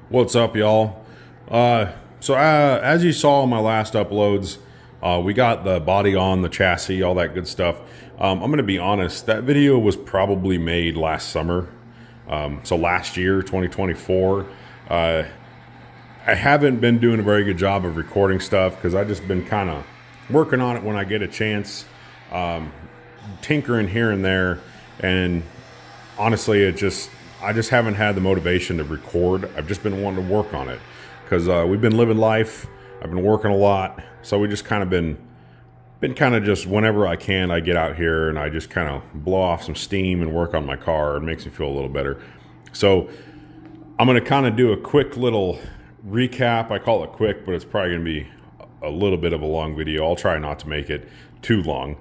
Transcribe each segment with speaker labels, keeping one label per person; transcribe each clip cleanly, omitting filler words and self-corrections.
Speaker 1: What's up, y'all? As you saw in my last uploads, we got the body on, the chassis, all that good stuff. I'm going to be honest, that video was probably made last summer. So last year, 2024. I haven't been doing a very good job of recording stuff because I've just been kind of working on it when I get a chance, tinkering here and there. And honestly, I just haven't had the motivation to record. I've just been wanting to work on it because we've been living life. I've been working a lot, so we just kind of been kind of just whenever I can, I get out here and I just kind of blow off some steam and work on my car. It makes me feel a little better. So I'm going to kind of do a quick little recap. I call it quick, but it's probably going to be a little bit of a long video. I'll try not to make it too long.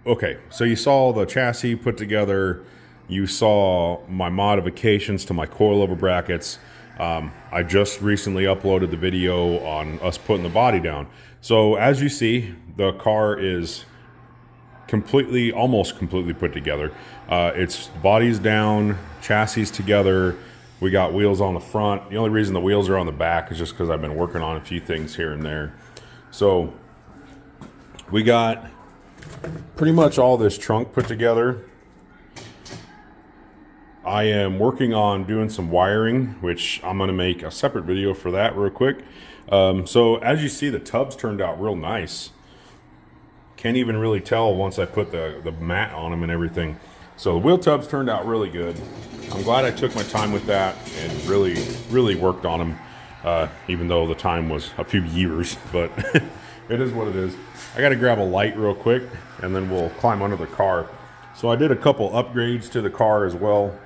Speaker 1: Okay, so you saw the chassis put together. You saw my modifications to my coilover brackets. I just recently uploaded the video on us putting the body down. So as you see, the car is almost completely put together. Its body's down, chassis together. We got wheels on the front. The only reason the wheels are on the back is just because I've been working on a few things here and there. So we got pretty much all this trunk put together. I am working on doing some wiring, which I'm going to make a separate video for that real quick. So as you see, the tubs turned out real nice. Can't even really tell once I put the mat on them and everything. So the wheel tubs turned out really good. I'm glad I took my time with that and really worked on them, even though the time was a few years, but it is what it is. I got to grab a light real quick and then we'll climb under the car. So I did a couple upgrades to the car as well.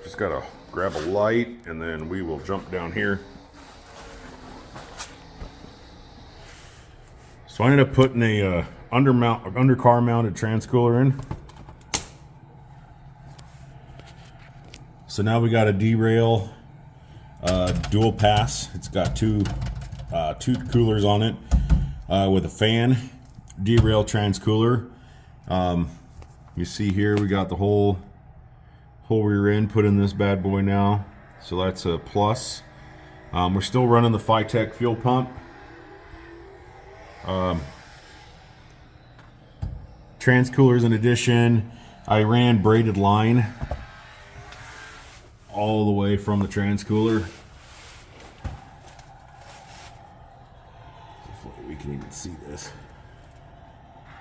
Speaker 1: Just got to grab a light and then we will jump down here. So I ended up putting a undercar mounted transcooler in. So now we got a derail dual pass. It's got two coolers on it with a fan, derail transcooler. You see here we got the whole rear end put in this bad boy now, so that's a plus. We're still running the Phytech fuel pump. Transcoolers in addition. I ran braided line all the way from the transcooler. We can even see this.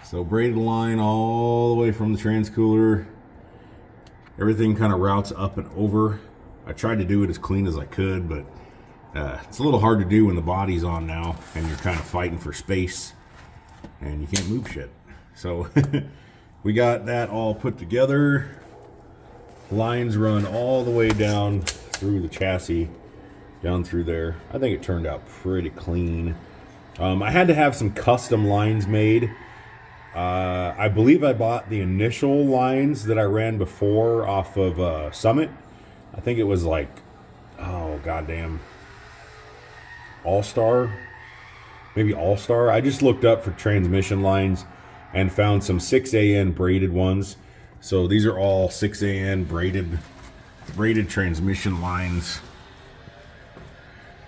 Speaker 1: So braided line all the way from the transcooler. Everything kind of routes up and over. I tried to do it as clean as I could, but it's a little hard to do when the body's on now and you're kind of fighting for space and you can't move shit. So we got that all put together. Lines run all the way down through the chassis, down through there. I think it turned out pretty clean. I had to have some custom lines made. I believe I bought the initial lines that I ran before off of Summit. I think it was like, oh goddamn, All-Star, maybe All-Star. I just looked up for transmission lines and found some 6AN braided ones. So these are all 6AN braided transmission lines.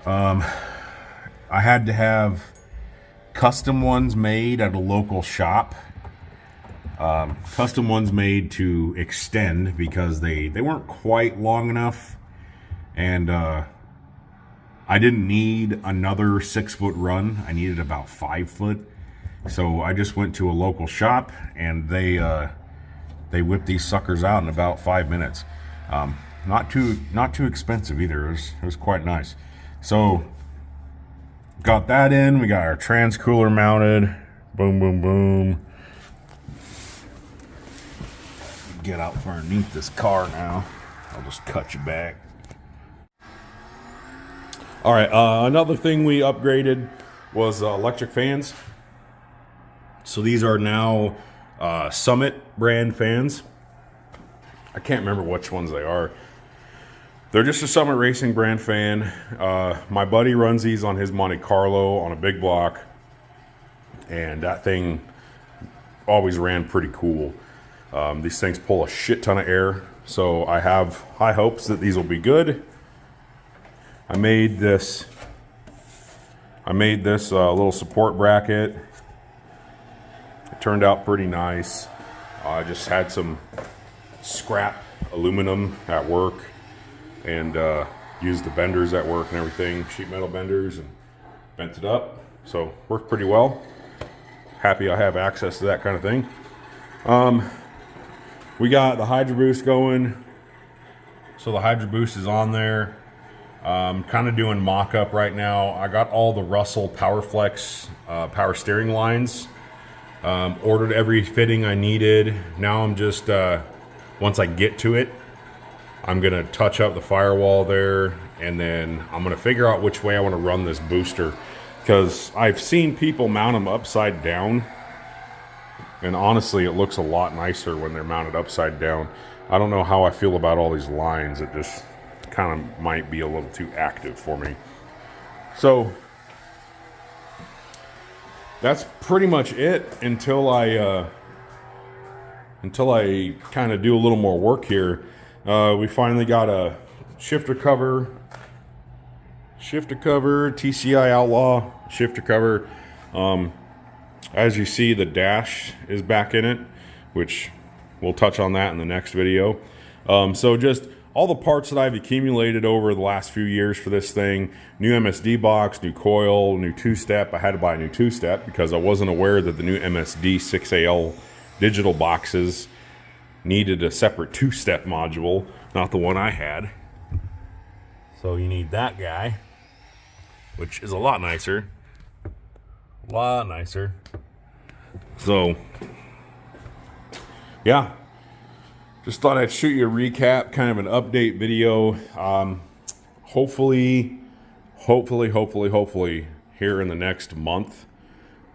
Speaker 1: I had to have custom ones made at a local shop. Custom ones made to extend because they weren't quite long enough, and I didn't need another 6-foot run. I needed about 5 foot. So I just went to a local shop and they whipped these suckers out in about 5 minutes. Not too expensive either. It was quite nice. So got that in. We got our transcooler mounted. Boom, boom, boom. Get out from underneath this car now. I'll just cut you back. All right, another thing we upgraded was electric fans. So these are now Summit brand fans. I can't remember which ones they are. They're just a Summit Racing brand fan. My buddy runs these on his Monte Carlo on a big block. and that thing always ran pretty cool. These things pull a shit ton of air, so I have high hopes that these will be good. I made this little support bracket. It turned out pretty nice. I just had some scrap aluminum at work and used the benders at work and everything, sheet metal benders, and bent it up. So worked pretty well. Happy I have access to that kind of thing. We got the Hydro Boost going. So the Hydro Boost is on there. Kind of doing mock-up right now. I got all the Russell PowerFlex power steering lines. Ordered every fitting I needed. Now I'm just, once I get to it, I'm gonna touch up the firewall there, and then I'm gonna figure out which way I wanna run this booster, because I've seen people mount them upside down, and honestly, it looks a lot nicer when they're mounted upside down. I don't know how I feel about all these lines. It just kind of might be a little too active for me. So that's pretty much it until I kind of do a little more work here. We finally got a shifter cover, TCI Outlaw shifter cover. As you see, the dash is back in it, which we'll touch on that in the next video. So just all the parts that I've accumulated over the last few years for this thing: new MSD box, new coil, new two-step. I had to buy a new two-step because I wasn't aware that the new MSD 6AL digital boxes needed a separate two-step module, not the one I had. So you need that guy, which is a lot nicer. So yeah, just thought I'd shoot you a recap, kind of an update video. Hopefully here in the next month,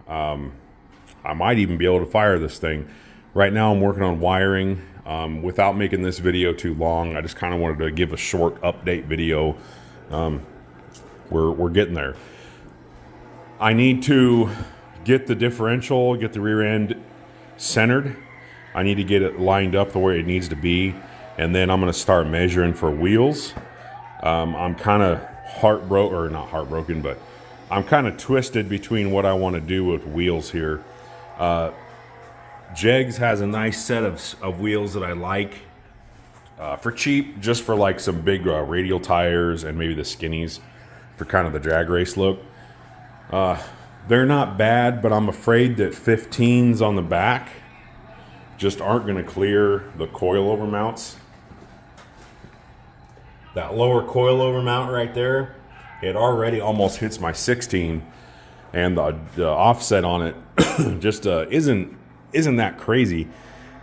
Speaker 1: I might even be able to fire this thing. Right now I'm working on wiring. Without making this video too long, I just kind of wanted to give a short update video. We're getting there. I need to get the differential, get the rear end centered. I need to get it lined up the way it needs to be, and then I'm going to start measuring for wheels. I'm kind of heartbroken, but I'm kind of twisted between what I want to do with wheels here. Jegs has a nice set of wheels that I like for cheap, just for like some big radial tires and maybe the skinnies for kind of the drag race look. They're not bad, but I'm afraid that 15s on the back just aren't going to clear the coilover mounts. That lower coilover mount right there, it already almost hits my 16, and the offset on it just isn't that crazy.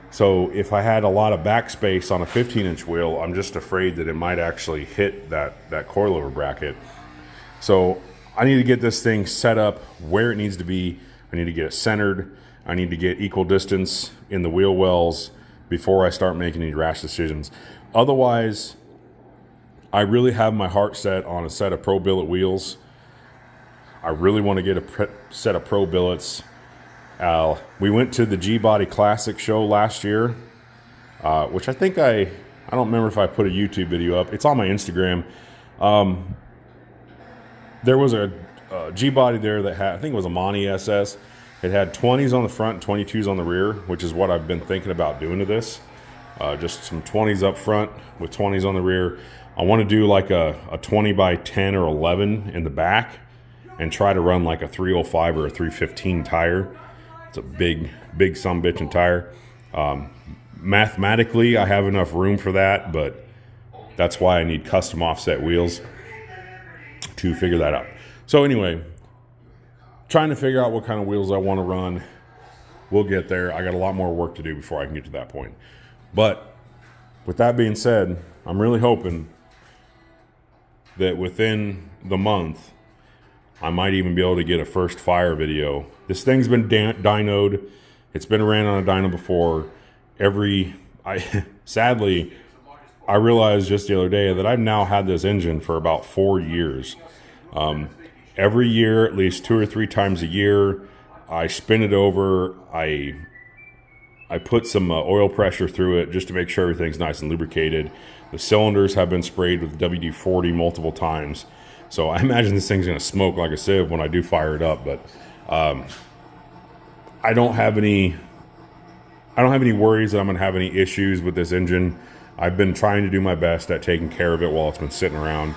Speaker 1: So if I had a lot of backspace on a 15-inch wheel, I'm just afraid that it might actually hit that coilover bracket. So I need to get this thing set up where it needs to be. I need to get it centered. I need to get equal distance in the wheel wells before I start making any rash decisions. Otherwise, I really have my heart set on a set of Pro Billet wheels. I really want to get a set of Pro Billets. We went to the G-Body Classic show last year, which I think I don't remember if I put a YouTube video up. It's on my Instagram. There was a G-Body there that had, I think it was a Monty SS. It had 20s on the front and 22s on the rear, which is what I've been thinking about doing to this. Just some 20s up front with 20s on the rear. I want to do like a 20 by 10 or 11 in the back and try to run like a 305 or a 315 tire. It's a big sumbitchin' tire. Mathematically, I have enough room for that, but that's why I need custom offset wheels to figure that out. So anyway, trying to figure out what kind of wheels I want to run. We'll get there. I got a lot more work to do before I can get to that point. But with that being said, I'm really hoping that within the month, I might even be able to get a first fire video. This thing's been dynoed. It's been ran on a dyno before. Sadly, I realized just the other day that I've now had this engine for about 4 years. Every year, at least 2 or 3 times a year, I spin it over. I put some oil pressure through it just to make sure everything's nice and lubricated. The cylinders have been sprayed with WD-40 multiple times. So I imagine this thing's going to smoke like a sieve when I do fire it up. But I don't have any worries that I'm going to have any issues with this engine. I've been trying to do my best at taking care of it while it's been sitting around.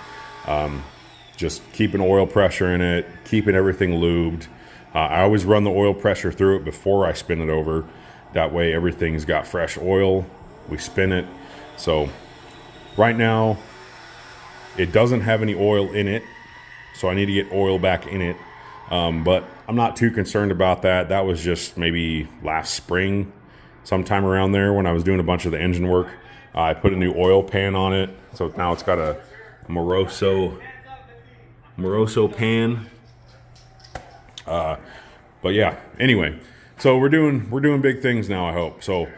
Speaker 1: Just keeping oil pressure in it, keeping everything lubed. I always run the oil pressure through it before I spin it over. That way everything's got fresh oil. We spin it. So right now it doesn't have any oil in it, so I need to get oil back in it. But I'm not too concerned about that. That was just maybe last spring, sometime around there when I was doing a bunch of the engine work. I put a new oil pan on it, so now it's got a Moroso pan. But yeah, anyway, so we're doing big things now, I hope. So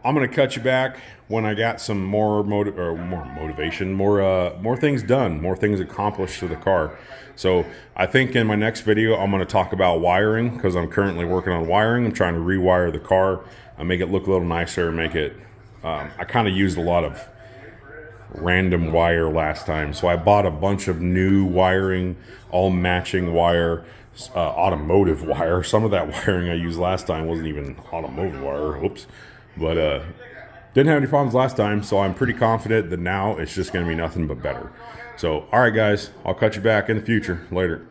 Speaker 1: I'm gonna cut you back when I got some more motivation, more things done, more things accomplished to the car. So I think in my next video I'm going to talk about wiring, because I'm currently working on wiring. I'm trying to rewire the car and make it look a little nicer, make it I kind of used a lot of random wire last time, so I bought a bunch of new wiring, all matching wire, automotive wire. Some of that wiring I used last time wasn't even automotive wire, oops, but didn't have any problems last time, so I'm pretty confident that now it's just going to be nothing but better. So, all right, guys, I'll cut you back in the future. Later.